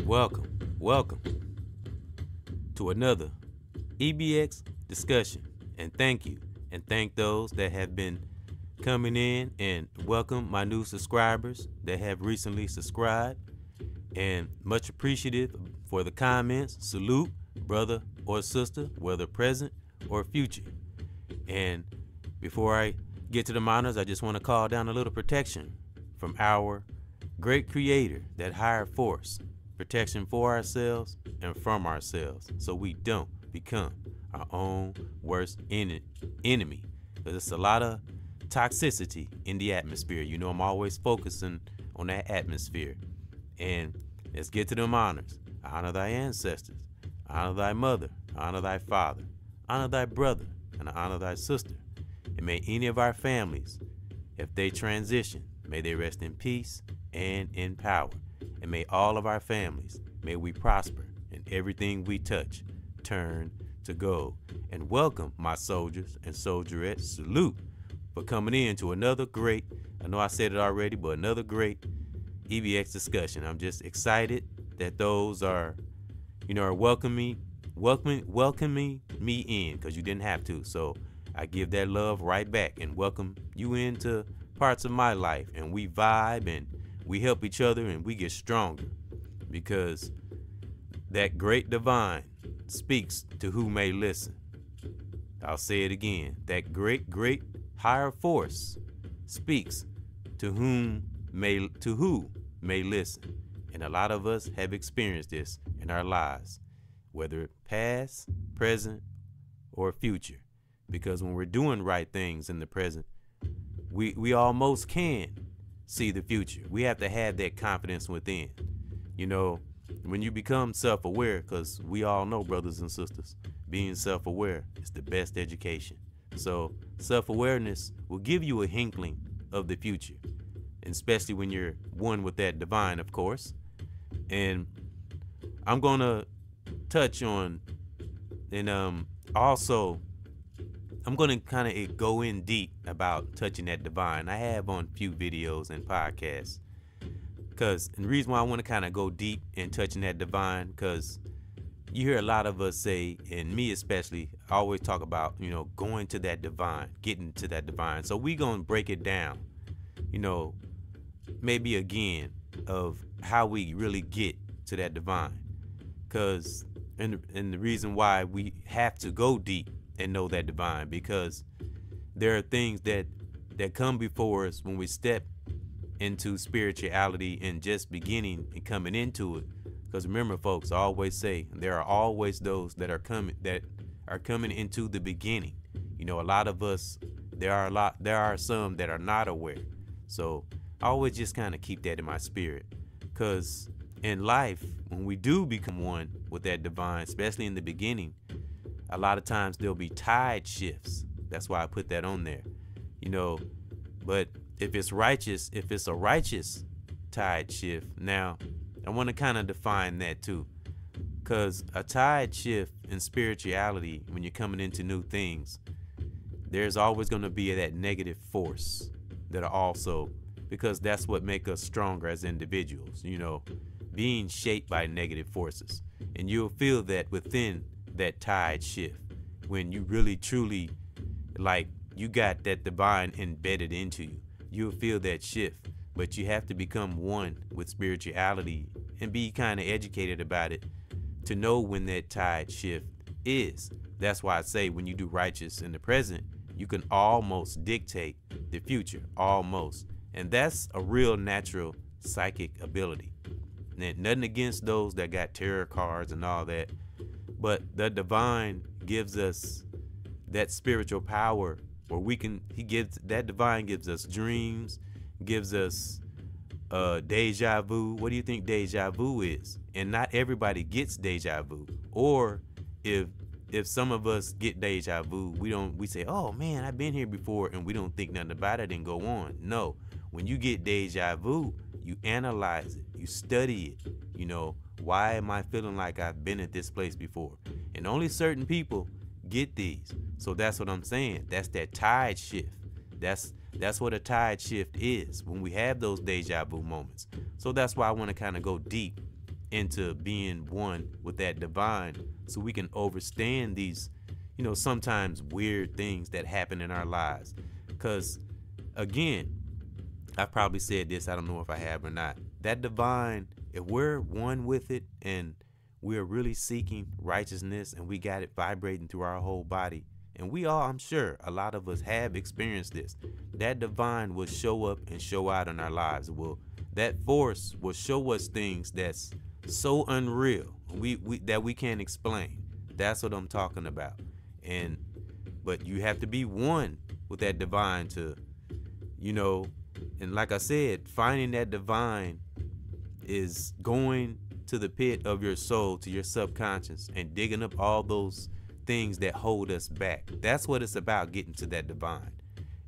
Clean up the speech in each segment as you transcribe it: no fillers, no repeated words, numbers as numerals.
Welcome to another EBX discussion. And thank you, and thank those that have been coming in, and welcome my new subscribers that have recently subscribed, and much appreciative for the comments. Salute, brother or sister, whether present or future. And before I get to the honors, I just want to call down a little protection from our great creator, that higher force. Protection for ourselves and from ourselves, so we don't become our own worst enemy. There's a lot of toxicity in the atmosphere. You know, I'm always focusing on that atmosphere. And let's get to them honors. Honor thy ancestors, honor thy mother, honor thy father, honor thy brother, and honor thy sister. And may any of our families, if they transition, may they rest in peace and in power. And may all of our families, may we prosper, and everything we touch turn to gold. And welcome, my soldiers and soldierettes. Salute for coming in to another great, I know I said it already, but another great EBX discussion. I'm just excited that those are, are welcoming me in, because you didn't have to. So I give that love right back and welcome you into parts of my life. And we vibe and we help each other and we get stronger, because that great divine speaks to who may listen. I'll say it again. That great higher force speaks to who may listen. And a lot of us have experienced this in our lives, whether past, present, or future. Because when we're doing right things in the present, we almost can see the future. We have to have that confidence within. When you become self-aware, because we all know, brothers and sisters, being self-aware is the best education. So self-awareness will give you a inkling of the future, and especially when you're one with that divine, of course. And I'm gonna touch on, and also I'm going to kind of go in deep about touching that divine. I have on a few videos and podcasts. And the reason why I want to kind of go deep in touching that divine, because you hear a lot of us say, and me especially, I always talk about, going to that divine, getting to that divine. So we going to break it down, maybe again, of how we really get to that divine. And the reason why we have to go deep and know that divine, because there are things that come before us when we step into spirituality and just beginning and coming into it. Because remember, folks, I always say there are always those that are coming into the beginning. A lot of us, there are some that are not aware. So I always just kind of keep that in my spirit, because in life, when we do become one with that divine, especially in the beginning, a lot of times there'll be tide shifts. That's why I put that on there. But if it's a righteous tide shift, now I want to kind of define that too. Because a tide shift in spirituality, when you're coming into new things, there's always going to be that negative force that are also, because that's what makes us stronger as individuals, being shaped by negative forces. And you'll feel that within that tide shift, when you really truly, like, you got that divine embedded into you, you'll feel that shift. But you have to become one with spirituality and be kind of educated about it to know when that tide shift is. That's why I say when you do righteous in the present, you can almost dictate the future, almost. And that's a real natural psychic ability. And nothing against those that got tarot cards and all that, but the divine gives us that spiritual power where that divine gives us dreams, gives us deja vu. What do you think deja vu is? And not everybody gets deja vu. Or if some of us get deja vu, we say, oh man, I've been here before, and we don't think nothing about it and go on. No, when you get deja vu, you analyze it, you study it. Why am I feeling like I've been at this place before? And only certain people get these. So that's what I'm saying. That's that tide shift. That's what a tide shift is, when we have those deja vu moments. So that's why I want to kind of go deep into being one with that divine, so we can understand these, sometimes weird things that happen in our lives. Because again, I've probably said this, I don't know if I have or not. That divine, if we're one with it and we're really seeking righteousness and we got it vibrating through our whole body, and we all, I'm sure a lot of us have experienced this, that divine will show up and show out in our lives. That force will show us things that's so unreal, that we can't explain. That's what I'm talking about. But you have to be one with that divine to, and like I said, finding that divine is going to the pit of your soul, to your subconscious, and digging up all those things that hold us back. That's what it's about, getting to that divine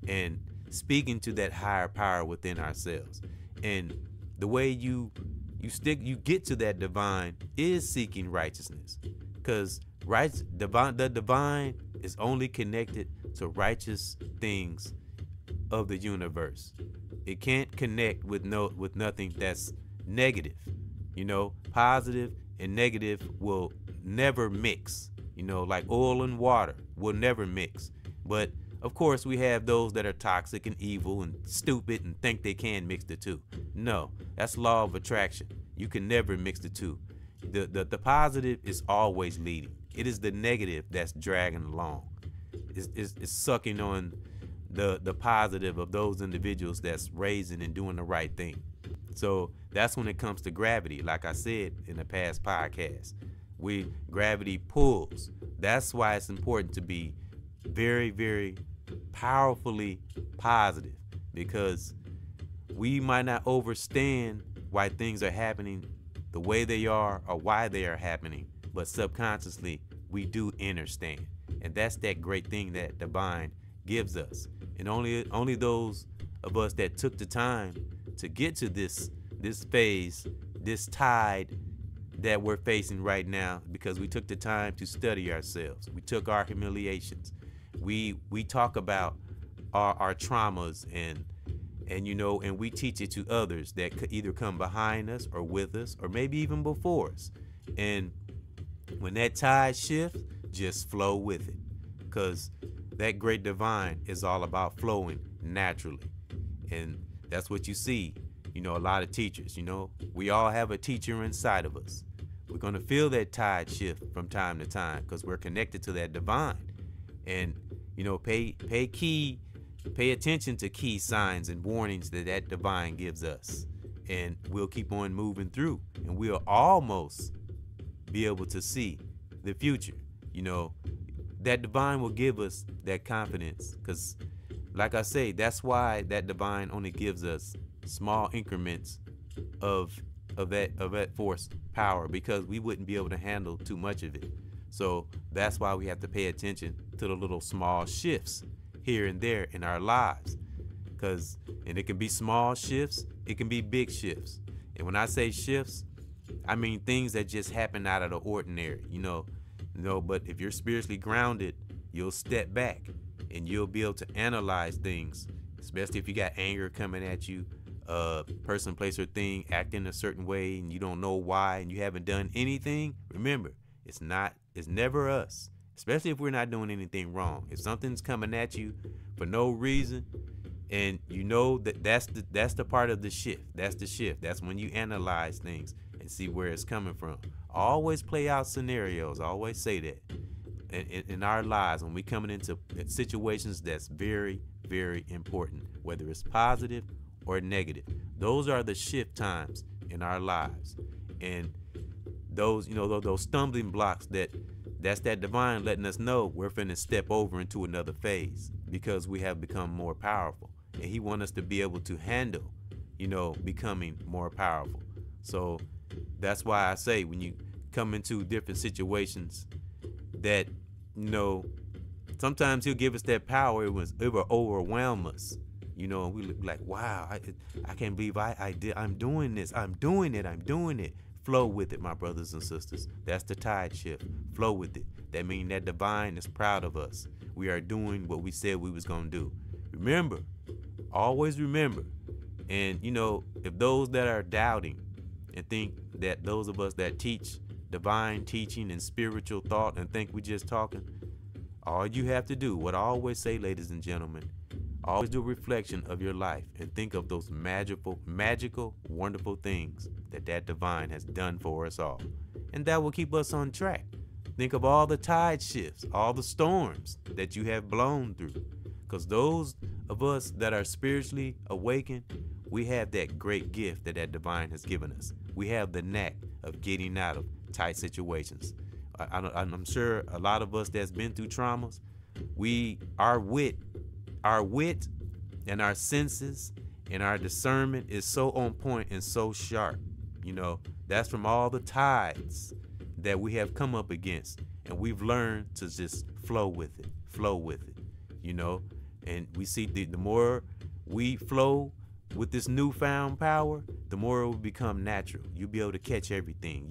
and speaking to that higher power within ourselves. And the way you get to that divine is seeking righteousness, because the divine is only connected to righteous things of the universe. It can't connect with nothing that's negative. Positive and negative will never mix. Like oil and water will never mix. But of course, we have those that are toxic and evil and stupid and think they can mix the two. No, that's law of attraction. You can never mix the two. The positive is always leading. It is the negative that's dragging along. It's sucking on the positive of those individuals that's raising and doing the right thing. So that's when it comes to gravity. Like I said in the past podcast, gravity pulls. That's why it's important to be very, very powerfully positive, because we might not understand why things are happening the way they are or why they are happening, but subconsciously we do understand. And that's that great thing that divine gives us. And only those of us that took the time to get to this phase, this tide that we're facing right now, because we took the time to study ourselves. We took our humiliations. We talk about our traumas and we teach it to others that could either come behind us or with us or maybe even before us. And when that tide shifts, just flow with it, because that great divine is all about flowing naturally. And that's what you see, a lot of teachers, we all have a teacher inside of us. We're going to feel that tide shift from time to time because we're connected to that divine. And, pay attention to key signs and warnings that divine gives us. And we'll keep on moving through, and we'll almost be able to see the future. That divine will give us that confidence, because like I say, that's why that divine only gives us small increments of that force power, because we wouldn't be able to handle too much of it. So that's why we have to pay attention to the little small shifts here and there in our lives, and it can be small shifts, it can be big shifts. And when I say shifts, I mean things that just happen out of the ordinary, but if you're spiritually grounded, you'll step back and you'll be able to analyze things, especially if you got anger coming at you, person, place, or thing acting a certain way and you don't know why and you haven't done anything. Remember, it's never us, especially if we're not doing anything wrong. If something's coming at you for no reason, and that's the part of the shift. That's the shift. That's when you analyze things and see where it's coming from. Always play out scenarios. I always say that in our lives, when we coming into situations, that's very, very important, whether it's positive or negative. Those are the shift times in our lives. And those stumbling blocks, that's that divine letting us know we're finna step over into another phase, because we have become more powerful, and he wants us to be able to handle becoming more powerful. So that's why I say, when you come into different situations, that sometimes he'll give us that power. It will overwhelm us, and we look like, wow, I can't believe I'm doing this. I'm doing it. Flow with it, my brothers and sisters. That's the tide shift. Flow with it. That means that divine is proud of us. We are doing what we said we was going to do. Remember, always remember. And, if those that are doubting and think those of us that teach divine teaching and spiritual thought and think we just talking, all you have to do, what I always say, ladies and gentlemen, always do a reflection of your life and think of those magical, wonderful things that divine has done for us all. And that will keep us on track. Think of all the tide shifts, all the storms that you have blown through. Because those of us that are spiritually awakened, we have that great gift that divine has given us. We have the knack of getting out of tight situations. I'm sure a lot of us that's been through traumas, our wit and our senses and our discernment is so on point and so sharp. You know, that's from all the tides that we have come up against, and we've learned to just flow with it, you know. And we see the more we flow with this newfound power, the more it will become natural. You'll be able to catch everything.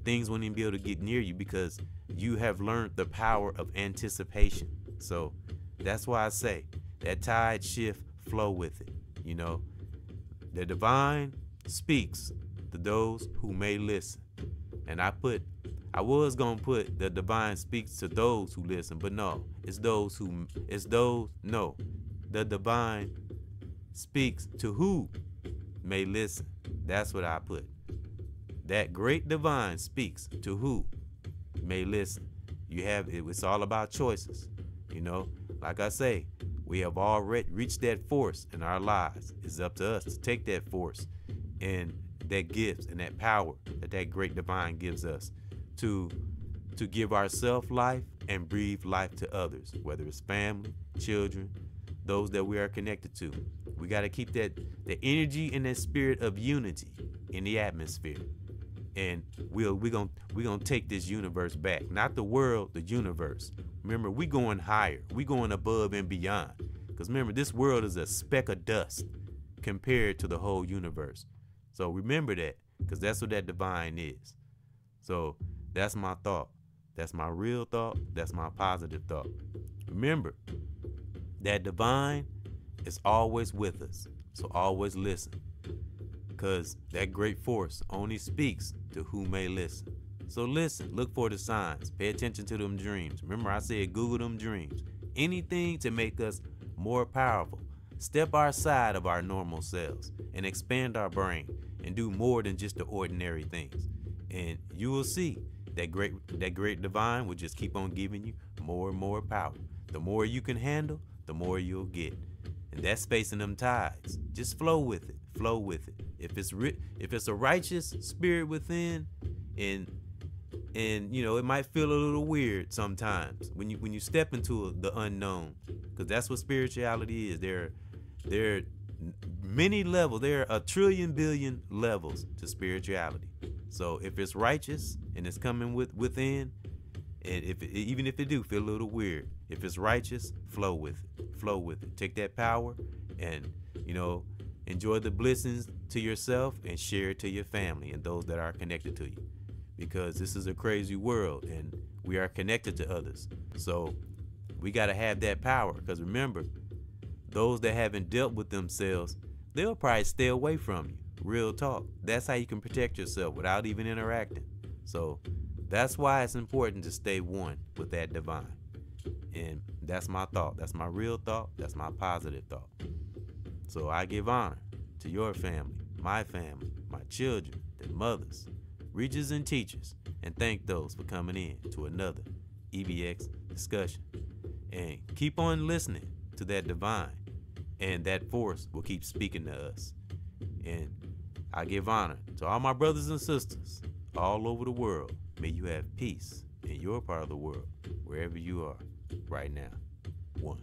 Things won't even be able to get near you because you have learned the power of anticipation. So that's why I say that tide shift, flow with it. You know, the divine speaks to those who may listen. And I was gonna put the divine speaks to those who listen, but no, the divine speaks to who may listen. That's what I put. That great divine speaks to who may listen. It's all about choices. You know, like I say, we have already reached that force in our lives. It's up to us to take that force and that gifts and that power that great divine gives us to give ourselves life and breathe life to others, whether it's family, children, those that we are connected to. We got to keep the energy and that spirit of unity in the atmosphere. And we're gonna take this universe back. Not the world, the universe. Remember, we going higher. We going above and beyond. Because remember, this world is a speck of dust compared to the whole universe. So remember that, because that's what that divine is. So that's my thought. That's my real thought. That's my positive thought. Remember, that divine is always with us. So always listen. Because that great force only speaks to who may listen. So listen, look for the signs. Pay attention to them dreams. Remember, I said Google them dreams. Anything to make us more powerful. Step outside of our normal selves and expand our brain and do more than just the ordinary things. And you will see that great divine will just keep on giving you more and more power. The more you can handle, the more you'll get. And that's spacing them tides. Just flow with it. Flow with it. If it's a righteous spirit within, and you know, it might feel a little weird sometimes when you step into the unknown, because that's what spirituality is. There are many levels. There are 1 trillion billion levels to spirituality. So if it's righteous and it's coming within, and even if it do feel a little weird, if it's righteous, flow with it. Flow with it. Take that power and, you know, enjoy the blessings to yourself and share it to your family and those that are connected to you. Because this is a crazy world and we are connected to others. So we got to have that power, because remember, those that haven't dealt with themselves, they'll probably stay away from you. Real talk. That's how you can protect yourself without even interacting. So that's why it's important to stay one with that divine. And that's my thought. That's my real thought. That's my positive thought. So I give honor to your family, my children, their mothers, reachers and teachers, and thank those for coming in to another EBX discussion. And keep on listening to that divine, and that force will keep speaking to us. And I give honor to all my brothers and sisters all over the world. May you have peace in your part of the world, wherever you are right now. 1.